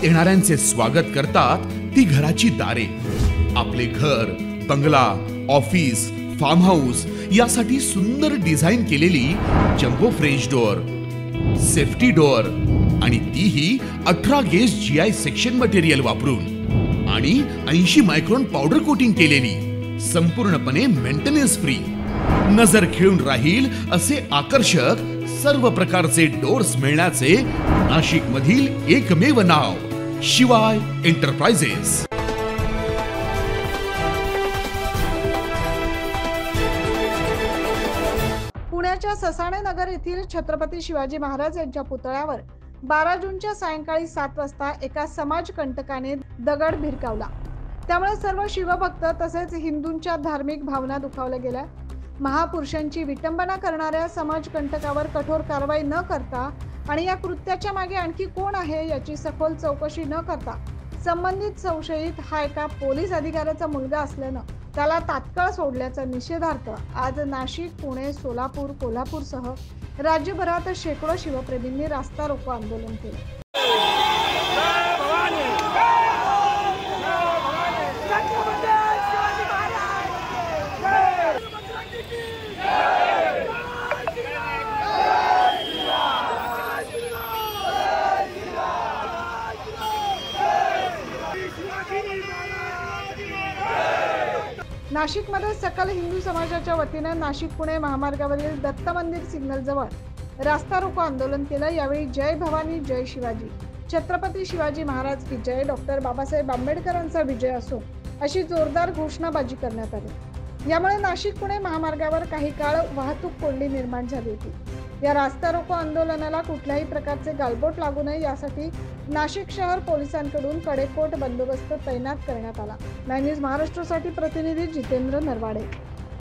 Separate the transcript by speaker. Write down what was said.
Speaker 1: येणाऱ्यांचे स्वागत करतात ती घराची दारे। आपले घर, बंगला, ऑफिस, फार्म हाऊस यासाठी सुंदर डिझाइन केलेली jumbo French door, safety door आणि तीही 18 गेज GI सेक्शन मटेरियल वापरून आणि 80 मायक्रॉन पावडर कोटिंग केलेली, संपूर्णपणे मेंटेनन्स फ्री, नजर खिळून राहील असे आकर्षक सर्व प्रकारचे डोर्स मिळण्याचे नाशिक मधील एकमेव नाव शिवाय एंटरप्राइजेस।
Speaker 2: पुण्याच्या ससाणे नगर येथील छत्रपती शिवाजी महाराज यांच्या पुतळ्यावर 12 जूनच्या सायंकाळी 7 वाजता एका समाजकंटकाने दगड भिरकावला। त्यामुळे सर्व शिवभक्त तसेच हिंदूंच्या धार्मिक भावना दुखावल्या गेल्या। महापुरुषांची विटंबना करणाऱ्या समाजकंटकावर कठोर कारवाई न करता आणि या कृत्याच्या मागे आणखी कोण आहे याची सखोल चौकशी न करता संबंधित संशयित हा एका पोलीस अधिकाऱ्याचा मुलगा असल्यानं त्याला तात्काळ सोडल्याचा निषेधार्थ आज नाशिक, पुणे, सोलापूर, कोल्हापूरसह राज्यभरात शेकडो शिवप्रेमींनी रास्ता रोको आंदोलन केले। नाशिकमध्ये सकल हिंदू समाजाच्या वतीने नाशिक पुणे महामार्गावरील दत्त मंदिर सिग्नल जवळ रास्ता रोको आंदोलन केलं। यावेळी जय भवानी, जय शिवाजी, छत्रपती शिवाजी महाराज की जय, डॉक्टर बाबासाहेब आंबेडकरांचा विजय असो अशी जोरदार घोषणाबाजी करण्यात आली। यामुळे नाशिक पुणे महामार्गावर काही काळ वाहतूक कोंडी निर्माण झाली होती। या रास्ता रोको आंदोलनाला कुठल्याही प्रकारचे गालबोट लागू नये यासाठी नाशिक शहर पोलिसांकडून कडेकोट बंदोबस्त तैनात करण्यात आला। न्यूज महाराष्ट्रासाठी प्रतिनिधी जितेंद्र नरवाडे।